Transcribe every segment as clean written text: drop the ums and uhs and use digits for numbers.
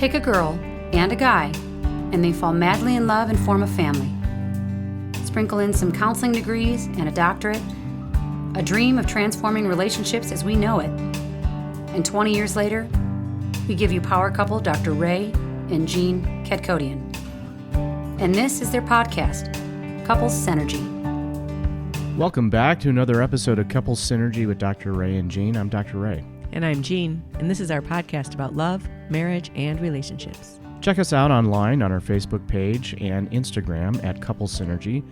Take a girl and a guy, and they fall madly in love and form a family. Sprinkle in some counseling degrees and a doctorate, a dream of transforming relationships as we know it. And 20 years later, we give you power couple Dr. Ray and Jean Kadkodian. And this is their podcast, Couples Synergy. Welcome back to another episode of Couples Synergy with Dr. Ray and Jean. I'm Dr. Ray. And I'm Jean, and this is our podcast about love, marriage, and relationships. Check us out online on our Facebook page and Instagram at Couples Synergy,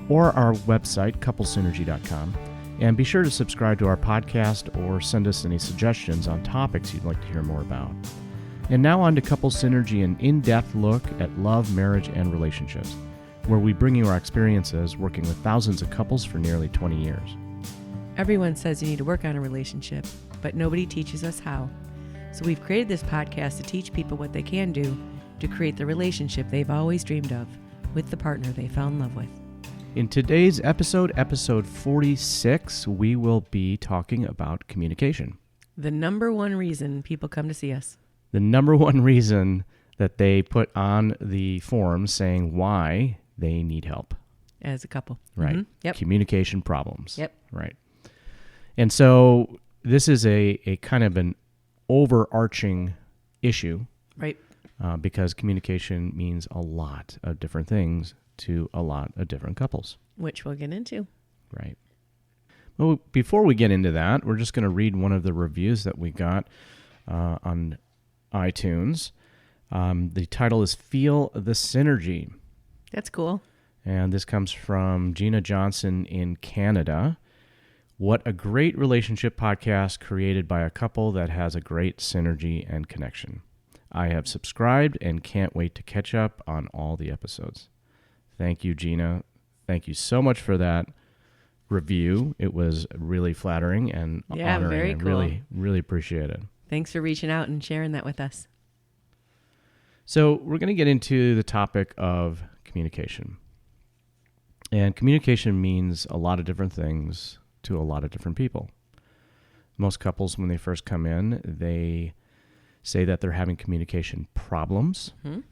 or our website, couplesynergy.com. And be sure to subscribe to our podcast or send us any suggestions on topics you'd like to hear more about. And now on to Couples Synergy, an in-depth look at love, marriage, and relationships, where we bring you our experiences working with thousands of couples for nearly 20 years. Everyone says you need to work on a relationship, but nobody teaches us how. So we've created this podcast to teach people what they can do to create the relationship they've always dreamed of with the partner they fell in love with. In today's episode 46, we will be talking about communication. The number one reason people come to see us. The number one reason that they put on the form saying why they need help. As a couple. Right. Mm-hmm. Yep. Communication problems. Yep. Right. And so this is a kind of an overarching issue. Right. Because communication means a lot of different things to a lot of different couples. Which we'll get into. Right. Well, before we get into that, we're just going to read one of the reviews that we got on iTunes. The title is Feel the Synergy. That's cool. And this comes from Gina Johnson in Canada. What a great relationship podcast created by a couple that has a great synergy and connection. I have subscribed and can't wait to catch up on all the episodes. Thank you, Gina. Thank you so much for that review. It was really flattering and honoring. Very cool. I really appreciate it. Thanks for reaching out and sharing that with us. So we're going to get into the topic of communication. And communication means a lot of different things to a lot of different people. Most couples, when they first come in, they say that they're having communication problems. Mm-hmm.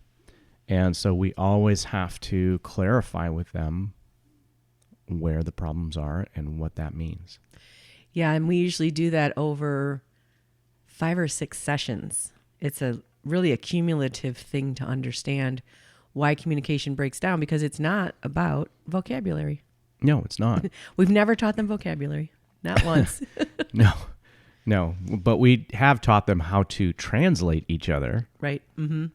And so we always have to clarify with them where the problems are and what that means. Yeah, and we usually do that over 5 or 6 sessions. It's really a cumulative thing to understand why communication breaks down, because it's not about vocabulary. No, it's not. We've never taught them vocabulary. Not once. No. But we have taught them how to translate each other. Right. Mm-hmm.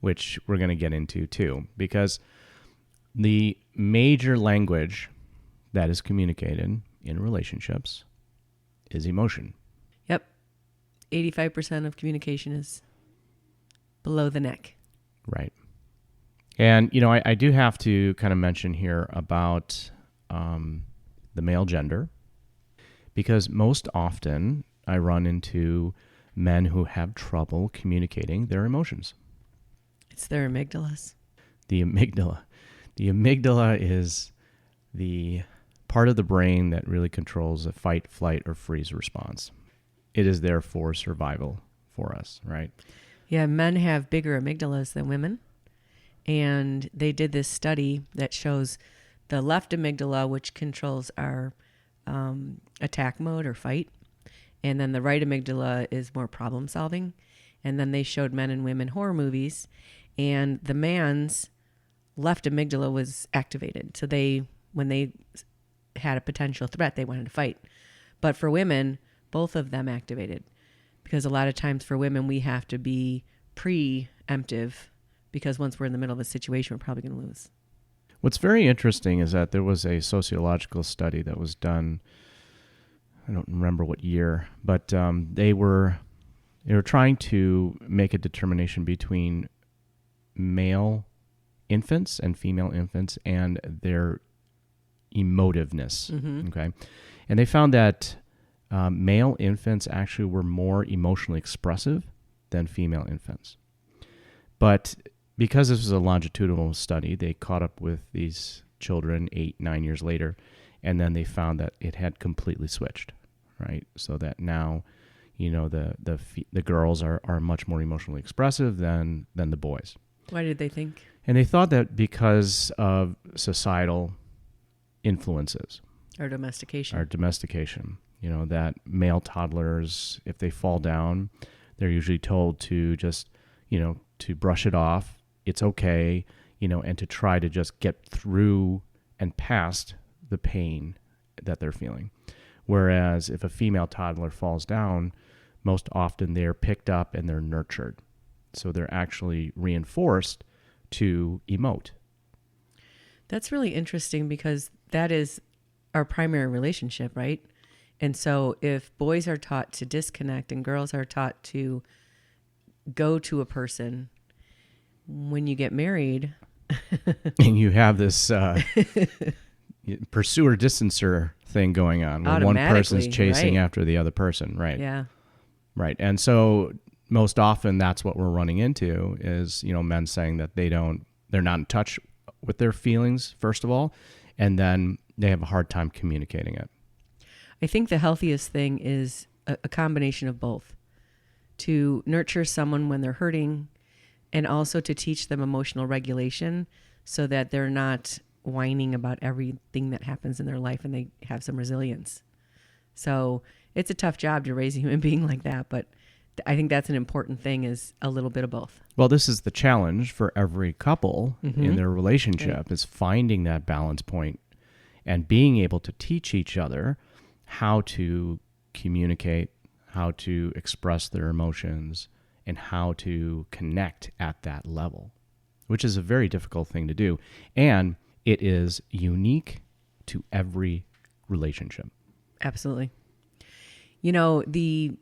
Which we're going to get into too, because the major language that is communicated in relationships is emotion. Yep. 85% of communication is below the neck. Right. And, I do have to kind of mention here about the male gender, because most often I run into men who have trouble communicating their emotions. It's their amygdalas. The amygdala. The amygdala is the part of the brain that really controls a fight, flight, or freeze response. It is there for survival for us, right? Yeah, men have bigger amygdalas than women. And they did this study that shows the left amygdala, which controls our attack mode or fight. And then the right amygdala is more problem solving. And then they showed men and women horror movies, and the man's left amygdala was activated. So when they had a potential threat, they wanted to fight. But for women, both of them activated, because a lot of times for women, we have to be preemptive, because once we're in the middle of a situation, we're probably going to lose. What's very interesting is that there was a sociological study that was done, I don't remember what year, but they were trying to make a determination between male infants and female infants and their emotiveness. Mm-hmm. Okay, and they found that male infants actually were more emotionally expressive than female infants. But because this was a longitudinal study, they caught up with these children 8-9 years later, and then they found that it had completely switched, right? So that now, the girls are much more emotionally expressive than the boys. Why did they think? And they thought that because of societal influences, Or domestication. our domestication, that male toddlers, if they fall down, they're usually told to just, to brush it off. It's okay, and to try to just get through and past the pain that they're feeling. Whereas if a female toddler falls down, most often they're picked up and they're nurtured. So they're actually reinforced to emote. That's really interesting because that is our primary relationship, right? And so if boys are taught to disconnect and girls are taught to go to a person, when you get married... And you have this pursuer distancer thing going on where one person's chasing after the other person, right? Yeah. Right. And so most often that's what we're running into is, men saying that they're not in touch with their feelings, first of all, and then they have a hard time communicating it. I think the healthiest thing is a combination of both. To nurture someone when they're hurting and also to teach them emotional regulation so that they're not whining about everything that happens in their life and they have some resilience. So it's a tough job to raise a human being like that, but I think that's an important thing, is a little bit of both. Well, this is the challenge for every couple in their relationship, is finding that balance point and being able to teach each other how to communicate, how to express their emotions, and how to connect at that level, which is a very difficult thing to do. And it is unique to every relationship. Absolutely. The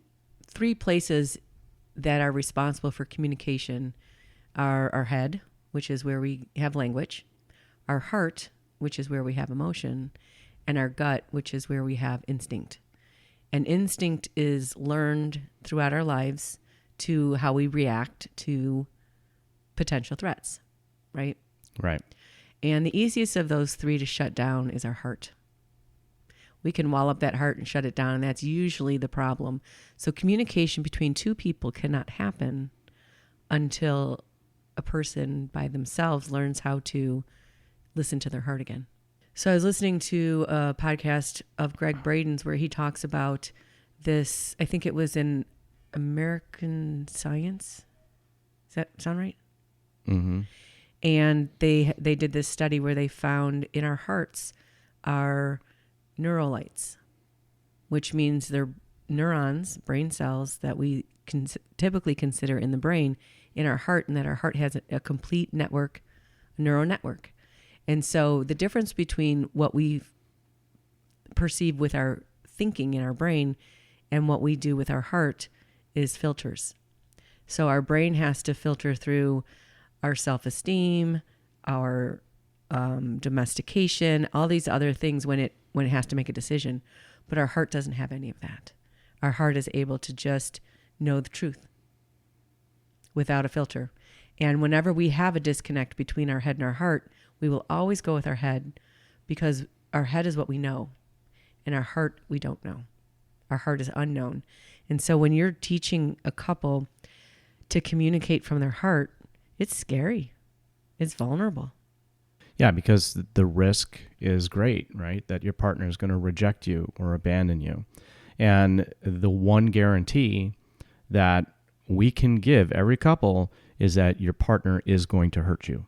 3 places that are responsible for communication are our head, which is where we have language, our heart, which is where we have emotion, and our gut, which is where we have instinct. And instinct is learned throughout our lives to how we react to potential threats, right? Right. And the easiest of those 3 to shut down is our heart. We can wall up that heart and shut it down, and that's usually the problem. So communication between 2 people cannot happen until a person by themselves learns how to listen to their heart again. So I was listening to a podcast of Greg Braden's where he talks about this. I think it was in American Science. Does that sound right? Mm-hmm. And they did this study where they found in our hearts are neurolites, which means they're neurons, brain cells that we can typically consider in the brain in our heart, and that our heart has a complete network, a neural network. And so the difference between what we perceive with our thinking in our brain and what we do with our heart is filters. So our brain has to filter through our self-esteem, our domestication, all these other things when it has to make a decision. But our heart doesn't have any of that. Our heart is able to just know the truth without a filter. And whenever we have a disconnect between our head and our heart, we will always go with our head, because our head is what we know and our heart we don't know. Our heart is unknown. And so when you're teaching a couple to communicate from their heart, it's scary. It's vulnerable. Yeah, because the risk is great, right? That your partner is going to reject you or abandon you. And the one guarantee that we can give every couple is that your partner is going to hurt you.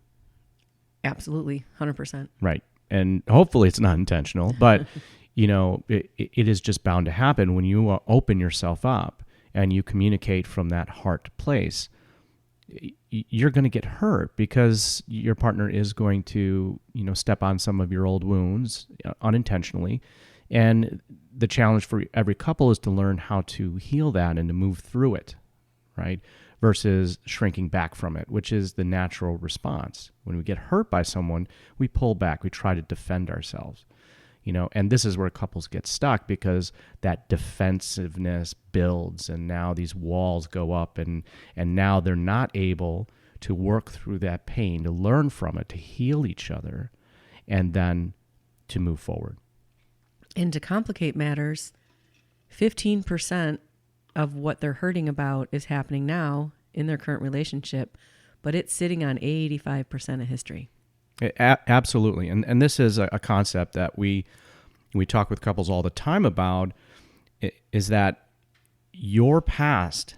Absolutely, 100%. Right. And hopefully it's not intentional, but it is just bound to happen when you open yourself up and you communicate from that heart place. You're going to get hurt because your partner is going to, step on some of your old wounds unintentionally. And the challenge for every couple is to learn how to heal that and to move through it, right? Versus shrinking back from it, which is the natural response. When we get hurt by someone, we pull back, we try to defend ourselves. And this is where couples get stuck, because that defensiveness builds, and now these walls go up, and now they're not able to work through that pain, to learn from it, to heal each other, and then to move forward. And to complicate matters, 15% of what they're hurting about is happening now in their current relationship, but it's sitting on 85% of history. Absolutely. And this is a concept that we talk with couples all the time about, is that your past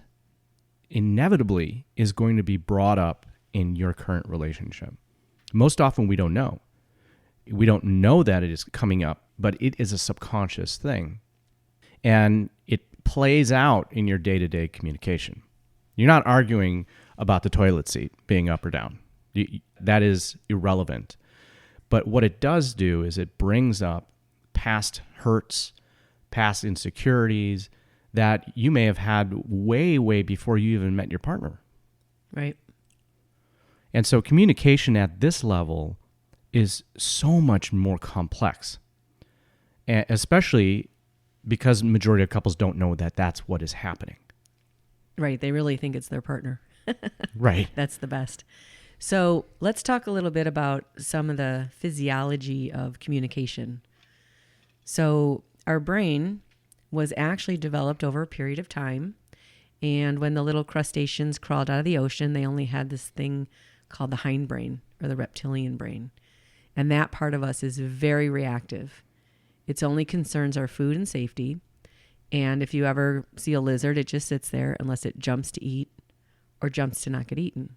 inevitably is going to be brought up in your current relationship. Most often we don't know. We don't know that it is coming up, but it is a subconscious thing. And it plays out in your day-to-day communication. You're not arguing about the toilet seat being up or down. That is irrelevant. But what it does do is it brings up past hurts, past insecurities that you may have had way, way before you even met your partner. Right. And so communication at this level is so much more complex, and especially because the majority of couples don't know that that's what is happening. Right. They really think it's their partner. Right. That's the best. So let's talk a little bit about some of the physiology of communication. So our brain was actually developed over a period of time. And when the little crustaceans crawled out of the ocean, they only had this thing called the hindbrain, or the reptilian brain. And that part of us is very reactive. It only concerns our food and safety. And if you ever see a lizard, it just sits there unless it jumps to eat or jumps to not get eaten.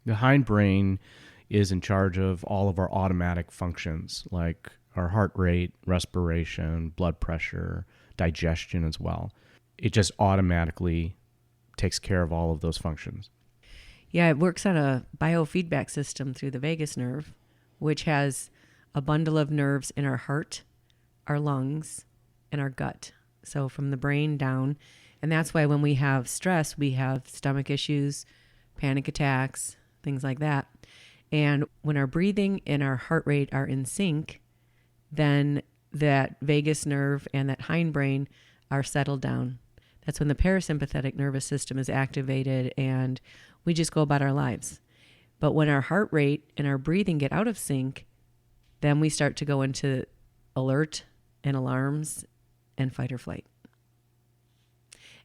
The hindbrain is in charge of all of our automatic functions, like our heart rate, respiration, blood pressure, digestion as well. It just automatically takes care of all of those functions. Yeah, it works on a biofeedback system through the vagus nerve, which has a bundle of nerves in our heart, our lungs, and our gut. So from the brain down. And that's why when we have stress, we have stomach issues, panic attacks, things like that. And when our breathing and our heart rate are in sync, then that vagus nerve and that hindbrain are settled down. That's when the parasympathetic nervous system is activated and we just go about our lives. But when our heart rate and our breathing get out of sync, then we start to go into alert and alarms and fight or flight.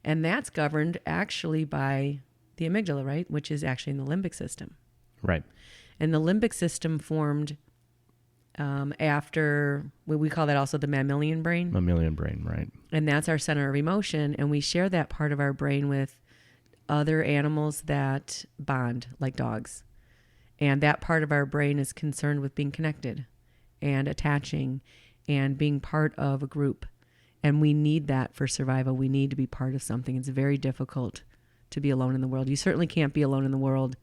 And that's governed actually by the amygdala, right? Which is actually in the limbic system. Right. And the limbic system formed after, we call that also the mammalian brain. Mammalian brain, right. And that's our center of emotion. And we share that part of our brain with other animals that bond, like dogs. And that part of our brain is concerned with being connected and attaching and being part of a group. And we need that for survival. We need to be part of something. It's very difficult to be alone in the world. You certainly can't be alone in the world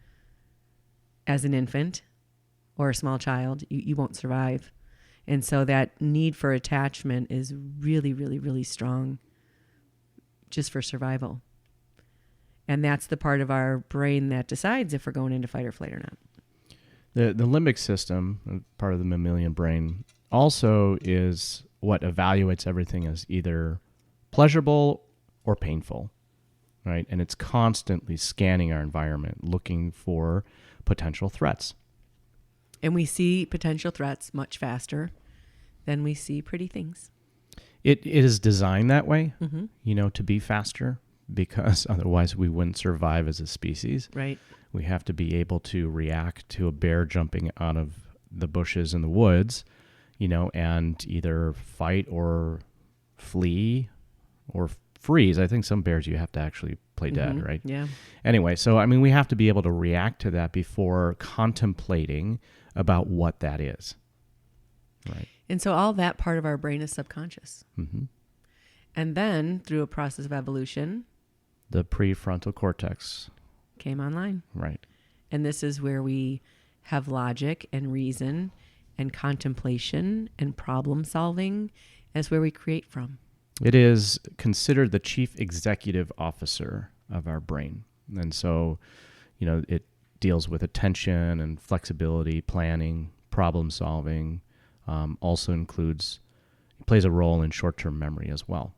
as an infant or a small child. You won't survive. And so that need for attachment is really, really, really strong just for survival. And that's the part of our brain that decides if we're going into fight or flight or not. The limbic system, part of the mammalian brain, also is what evaluates everything as either pleasurable or painful, right? And it's constantly scanning our environment, looking for potential threats. And we see potential threats much faster than we see pretty things. It is designed that way, to be faster, because otherwise we wouldn't survive as a species. Right. We have to be able to react to a bear jumping out of the bushes in the woods, and either fight or flee or freeze. I think some bears you have to actually play dead, right? Yeah. Anyway, so we have to be able to react to that before contemplating about what that is. Right. And so all that part of our brain is subconscious. Mm-hmm. And then through a process of evolution, the prefrontal cortex came online. Right. And this is where we have logic and reason and contemplation and problem solving. That's where we create from. It is considered the chief executive officer of our brain. And so, it deals with attention and flexibility, planning, problem solving, also plays a role in short-term memory as well.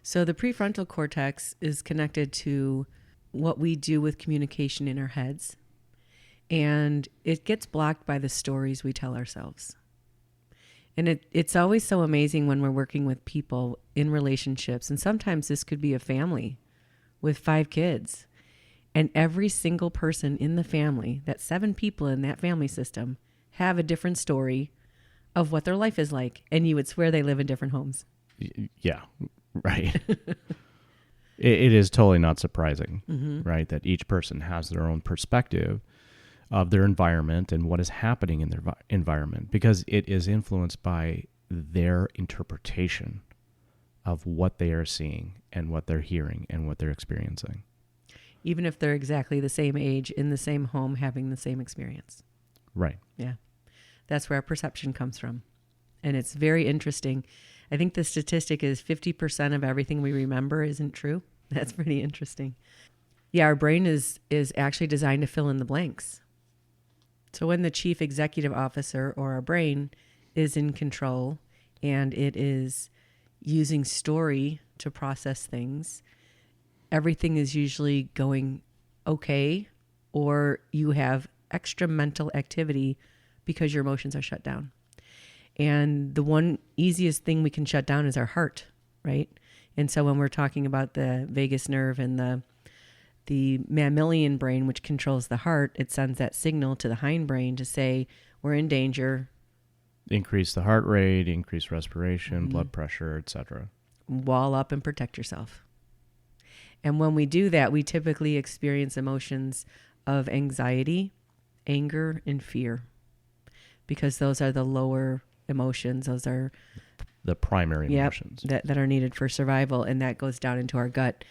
So the prefrontal cortex is connected to what we do with communication in our heads. And it gets blocked by the stories we tell ourselves. And it's always so amazing when we're working with people in relationships. And sometimes this could be a family with 5 kids. And every single person in the family, that 7 people in that family system, have a different story of what their life is like. And you would swear they live in different homes. Yeah, right. It is totally not surprising, right, that each person has their own perspective of their environment and what is happening in their environment, because it is influenced by their interpretation of what they are seeing and what they're hearing and what they're experiencing. Even if they're exactly the same age, in the same home, having the same experience. Right. Yeah. That's where our perception comes from. And it's very interesting. I think the statistic is 50% of everything we remember isn't true. That's pretty interesting. Yeah, our brain is actually designed to fill in the blanks. So when the chief executive officer, or our brain, is in control and it is using story to process things, everything is usually going okay, or you have extra mental activity because your emotions are shut down. And the one easiest thing we can shut down is our heart, right? And so when we're talking about the vagus nerve and the mammalian brain, which controls the heart, it sends that signal to the hindbrain to say, we're in danger. Increase the heart rate, increase respiration, blood pressure, etc. Wall up and protect yourself. And when we do that, we typically experience emotions of anxiety, anger, and fear, because those are the lower emotions. Those are the primary emotions that are needed for survival, and that goes down into our gut.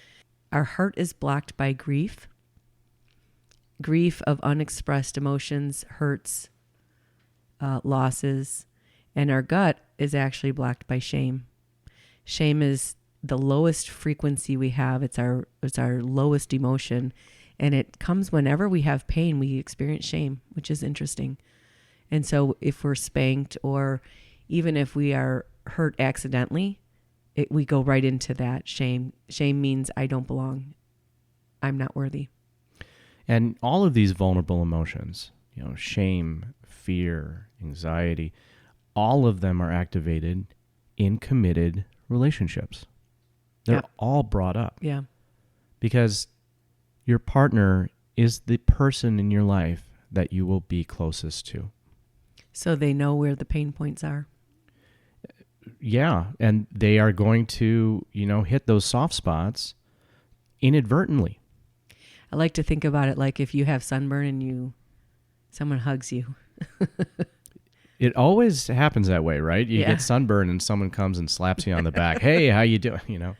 Our heart is blocked by grief of unexpressed emotions, hurts, losses, and our gut is actually blocked by shame. Shame is the lowest frequency we have. It's our lowest emotion, and it comes whenever we have pain. We experience shame, which is interesting. And so if we're spanked, or even if we are hurt accidentally, we go right into that shame. Shame means I don't belong. I'm not worthy. And all of these vulnerable emotions, shame, fear, anxiety, all of them are activated in committed relationships. They're all brought up. Yeah. Because your partner is the person in your life that you will be closest to. So they know where the pain points are. Yeah, and they are going to, hit those soft spots inadvertently. I like to think about it like if you have sunburn and someone hugs you. It always happens that way, right? You get sunburn and someone comes and slaps you on the back. Hey, how you doing?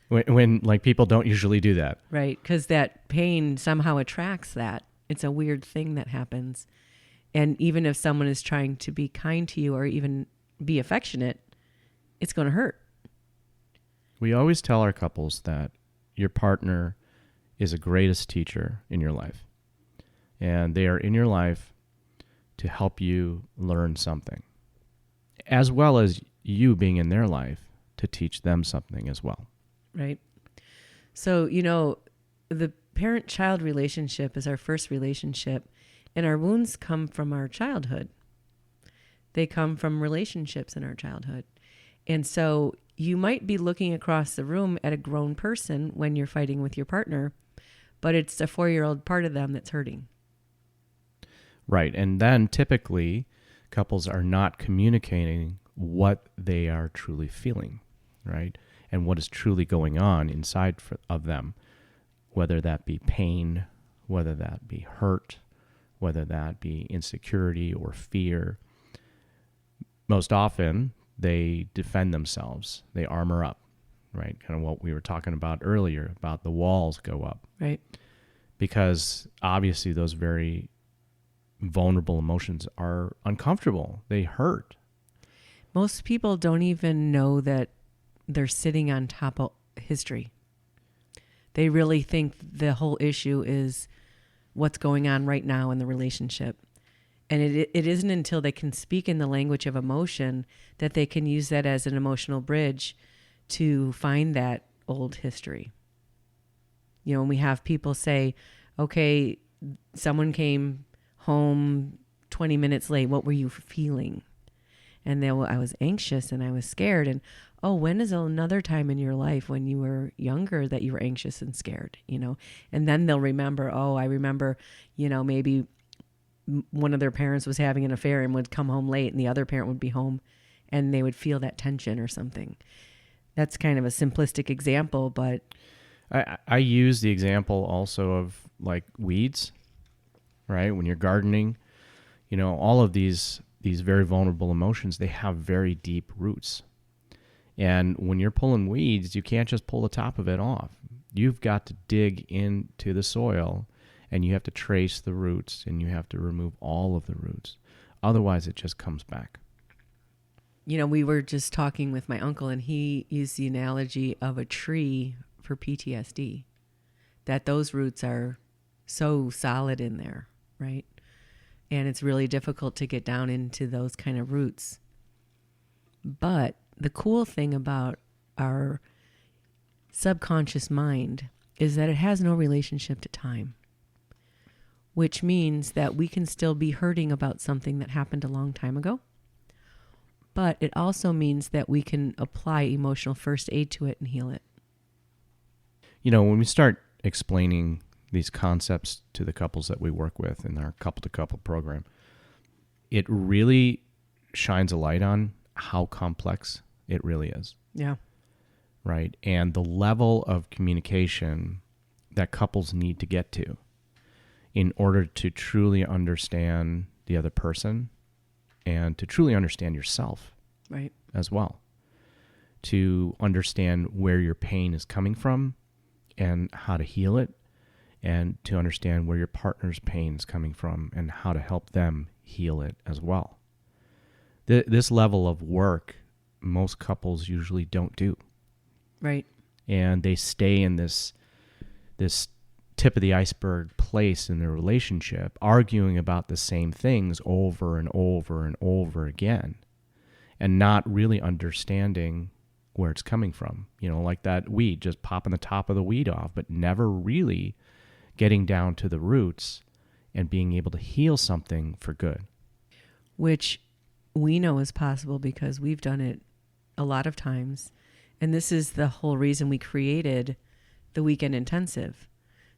When like people don't usually do that. Right, because that pain somehow attracts that. It's a weird thing that happens. And even if someone is trying to be kind to you or even be affectionate, it's going to hurt. We always tell our couples that your partner is the greatest teacher in your life. And they are in your life to help you learn something, as well as you being in their life to teach them something as well. Right. So, the parent-child relationship is our first relationship, and our wounds come from our childhood. They come from relationships in our childhood. And so you might be looking across the room at a grown person when you're fighting with your partner, but it's the 4-year-old part of them that's hurting. Right. And then typically couples are not communicating what they are truly feeling, right? And what is truly going on inside of them, whether that be pain, whether that be hurt, whether that be insecurity or fear. Most often, they defend themselves. They armor up, right? Kind of what we were talking about earlier, about the walls go up. Right. Because obviously those very vulnerable emotions are uncomfortable. They hurt. Most people don't even know that they're sitting on top of history. They really think the whole issue is what's going on right now in the relationship. And it isn't until they can speak in the language of emotion that they can use that as an emotional bridge to find that old history. And we have people say, okay, someone came home 20 minutes late. What were you feeling? And I was anxious and I was scared. And, oh, when is another time in your life when you were younger that you were anxious and scared, and then they'll remember, oh, I remember, maybe one of their parents was having an affair and would come home late and the other parent would be home and they would feel that tension or something. That's kind of a simplistic example, but I use the example also of like weeds, right? When you're gardening, all of these very vulnerable emotions, they have very deep roots. And when you're pulling weeds, you can't just pull the top of it off. You've got to dig into the soil and you have to trace the roots and you have to remove all of the roots. Otherwise, it just comes back. We were just talking with my uncle and he used the analogy of a tree for PTSD, that those roots are so solid in there, right? And it's really difficult to get down into those kind of roots. But the cool thing about our subconscious mind is that it has no relationship to time, which means that we can still be hurting about something that happened a long time ago. But it also means that we can apply emotional first aid to it and heal it. When we start explaining these concepts to the couples that we work with in our couple-to-couple program, it really shines a light on how complex it really is. Yeah. Right? And the level of communication that couples need to get to in order to truly understand the other person and to truly understand yourself, right, as well. To understand where your pain is coming from and how to heal it, and to understand where your partner's pain is coming from and how to help them heal it as well. This level of work, most couples usually don't do. Right. And they stay in this tip of the iceberg place in their relationship, arguing about the same things over and over and over again, and not really understanding where it's coming from. Like that weed, just popping the top of the weed off, but never really getting down to the roots and being able to heal something for good. Which we know is possible because we've done it a lot of times. And this is the whole reason we created the Weekend Intensive.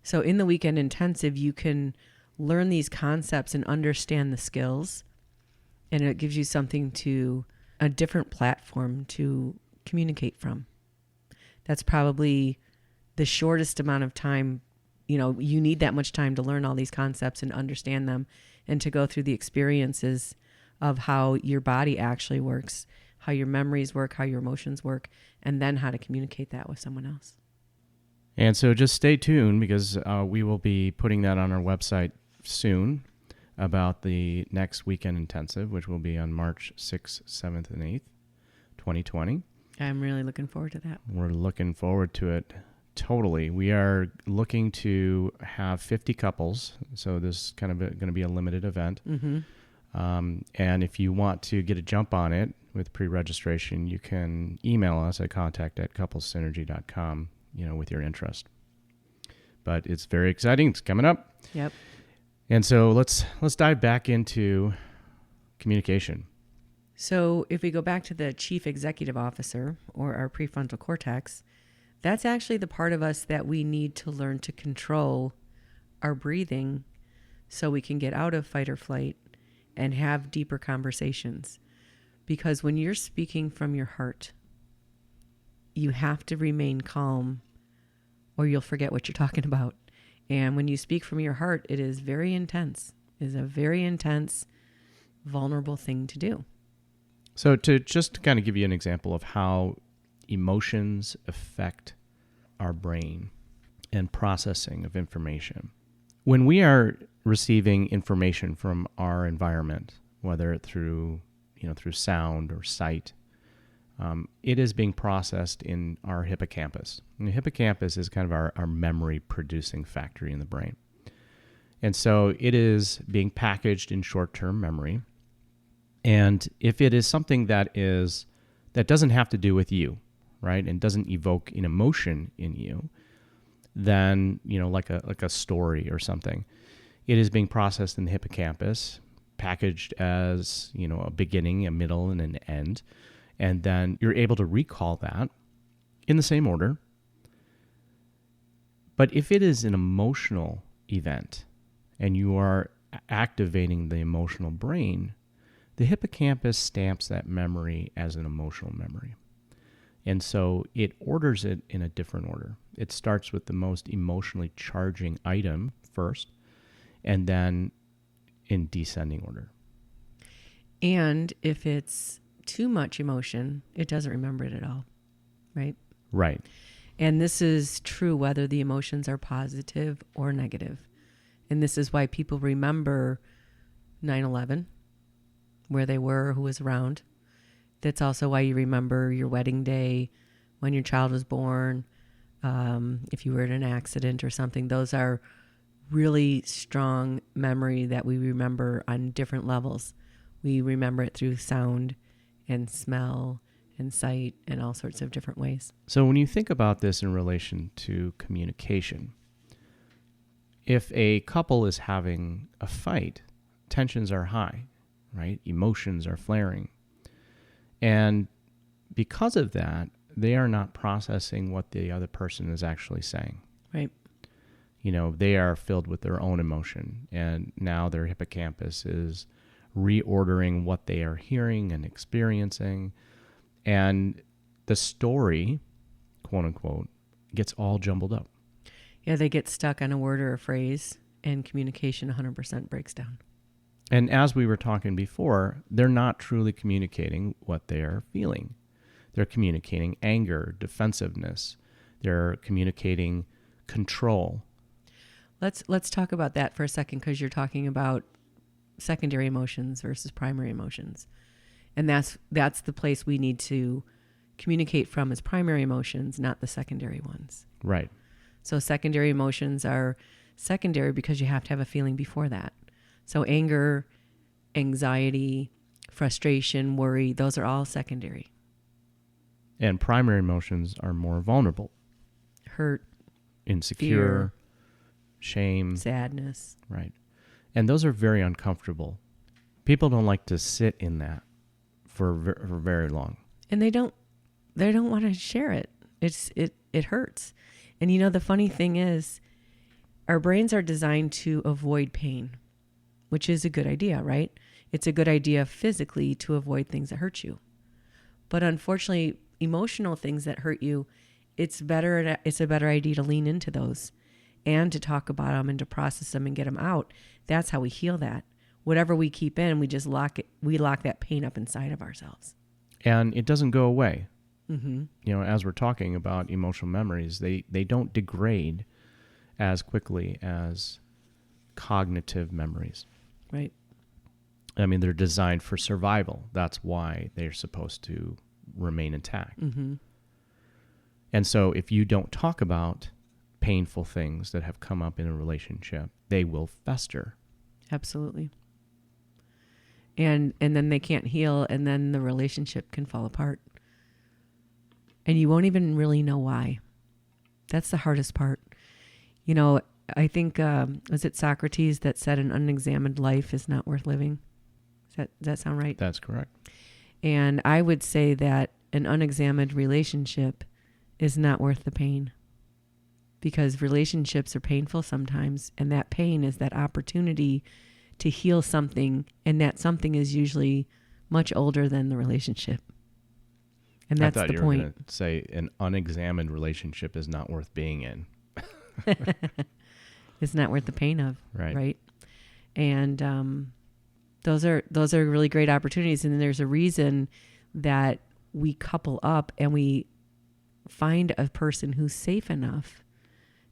So in the Weekend Intensive, you can learn these concepts and understand the skills. And it gives you a different platform to communicate from. That's probably the shortest amount of time. You need that much time to learn all these concepts and understand them and to go through the experiences of how your body actually works, how your memories work, how your emotions work, and then how to communicate that with someone else. And so just stay tuned because we will be putting that on our website soon about the next Weekend Intensive, which will be on March 6th, 7th, and 8th, 2020. I'm really looking forward to that. We're looking forward to it. Totally. We are looking to have 50 couples. So this is kind of going to be a limited event. Mm-hmm. And if you want to get a jump on it with pre-registration, you can email us at contact@couplessynergy.com, with your interest. But it's very exciting. It's coming up. Yep. And so let's dive back into communication. So if we go back to the chief executive officer or our prefrontal cortex, that's actually the part of us that we need to learn to control our breathing so we can get out of fight or flight and have deeper conversations. Because when you're speaking from your heart, you have to remain calm or you'll forget what you're talking about. And when you speak from your heart, it is very intense. It is a very intense, vulnerable thing to do. So to just kind of give you an example of how emotions affect our brain and processing of information. When we are receiving information from our environment, whether through sound or sight, it is being processed in our hippocampus. And the hippocampus is kind of our memory-producing factory in the brain. And so it is being packaged in short-term memory. And if it is something that doesn't have to do with you, right, and doesn't evoke an emotion in you, then, like a story or something, it is being processed in the hippocampus, packaged as, a beginning, a middle, and an end. And then you're able to recall that in the same order. But if it is an emotional event and you are activating the emotional brain, the hippocampus stamps that memory as an emotional memory. And so it orders it in a different order. It starts with the most emotionally charging item first, and then in descending order. And if it's too much emotion, it doesn't remember it at all, right? Right. And this is true whether the emotions are positive or negative. And this is why people remember 9/11, where they were, who was around. That's also why you remember your wedding day, when your child was born, if you were in an accident or something. Those are really strong memory that we remember on different levels. We remember it through sound and smell and sight and all sorts of different ways. So when you think about this in relation to communication, if a couple is having a fight, tensions are high, right? Emotions are flaring. And because of that, they are not processing what the other person is actually saying. Right. They are filled with their own emotion, and now their hippocampus is reordering what they are hearing and experiencing. And the story, quote unquote, gets all jumbled up. Yeah, they get stuck on a word or a phrase, and communication 100% breaks down. And as we were talking before, they're not truly communicating what they are feeling. They're communicating anger, defensiveness. They're communicating control. Let's talk about that for a second, because you're talking about secondary emotions versus primary emotions. And that's the place we need to communicate from, is primary emotions, not the secondary ones. Right. So secondary emotions are secondary because you have to have a feeling before that. So anger, anxiety, frustration, worry, those are all secondary. And primary emotions are more vulnerable. Hurt, Insecure, fear, shame. sadness. Right. And those are very uncomfortable. People don't like to sit in that for very long. And they don't want to share it. It hurts. And the funny thing is, our brains are designed to avoid pain, which is a good idea, right? It's a good idea physically to avoid things that hurt you. But unfortunately, emotional things that hurt you, it's a better idea to lean into those and to talk about them and to process them and get them out. That's how we heal that. Whatever we keep in, we just lock that pain up inside of ourselves. And it doesn't go away. Mm-hmm. As we're talking about emotional memories, they don't degrade as quickly as cognitive memories. Right. I mean, they're designed for survival. That's why they're supposed to remain intact. Mm-hmm. And so if you don't talk about painful things that have come up in a relationship, they will fester. Absolutely. And then they can't heal, and then the relationship can fall apart. And you won't even really know why. That's the hardest part. I think, was it Socrates that said an unexamined life is not worth living? Does that sound right? That's correct. And I would say that an unexamined relationship is not worth the pain, because relationships are painful sometimes. And that pain is that opportunity to heal something. And that something is usually much older than the relationship. And that's I thought the you point. were going to say an unexamined relationship is not worth being in. It's not worth the pain of. Right. And those are really great opportunities. And there's a reason that we couple up and we find a person who's safe enough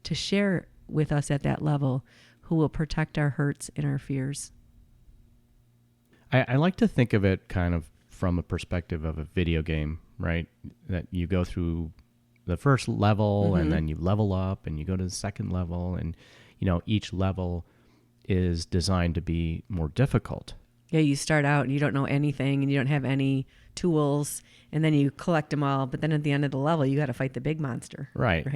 to share with us at that level, who will protect our hurts and our fears. I like to think of it kind of from a perspective of a video game, right? That you go through the first level, and then you level up and you go to the second level, and each level is designed to be more difficult. Yeah, you start out and you don't know anything and you don't have any tools, and then you collect them all, but then at the end of the level you got to fight the big monster. Right.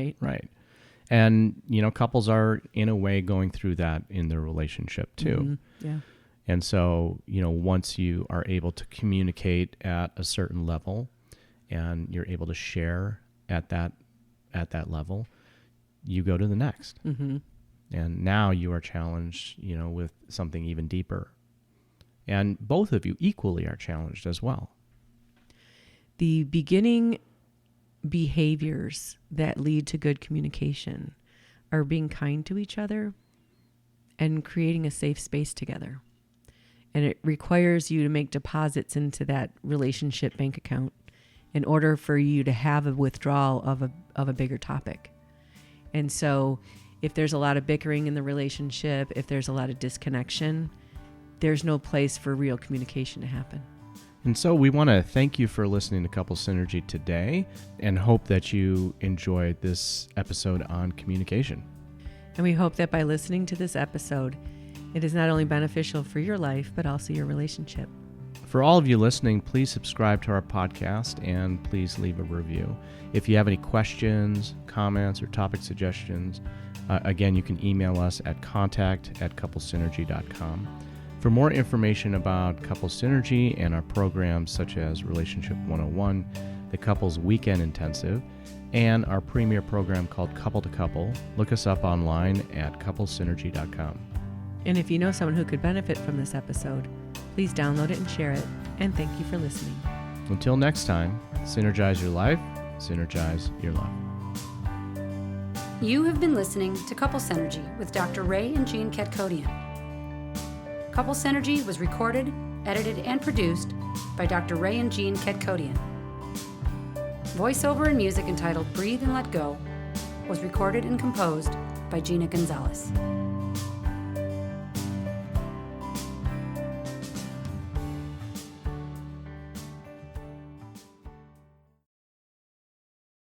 And couples are in a way going through that in their relationship too. Mm-hmm. Yeah. And so once you are able to communicate at a certain level, and you're able to share at that level, you go to the next. Mm-hmm. And now you are challenged, with something even deeper. And both of you equally are challenged as well. The beginning behaviors that lead to good communication are being kind to each other and creating a safe space together. And it requires you to make deposits into that relationship bank account in order for you to have a withdrawal of a bigger topic. And so if there's a lot of bickering in the relationship, if there's a lot of disconnection, there's no place for real communication to happen. And so we want to thank you for listening to Couple Synergy today and hope that you enjoyed this episode on communication. And we hope that by listening to this episode, it is not only beneficial for your life, but also your relationship. For all of you listening, please subscribe to our podcast and please leave a review. If you have any questions, comments, or topic suggestions, again, you can email us at contact@couplesynergy.com. For more information about Couple Synergy and our programs such as Relationship 101, the Couples Weekend Intensive, and our premier program called Couple to Couple, look us up online at couplesynergy.com. And if you know someone who could benefit from this episode, please download it and share it. And thank you for listening. Until next time, synergize your life, synergize your love. You have been listening to Couple Synergy with Dr. Ray and Jean Ketkodian. Couple Synergy was recorded, edited, and produced by Dr. Ray and Jean Ketkodian. Voiceover and music entitled Breathe and Let Go was recorded and composed by Gina Gonzalez.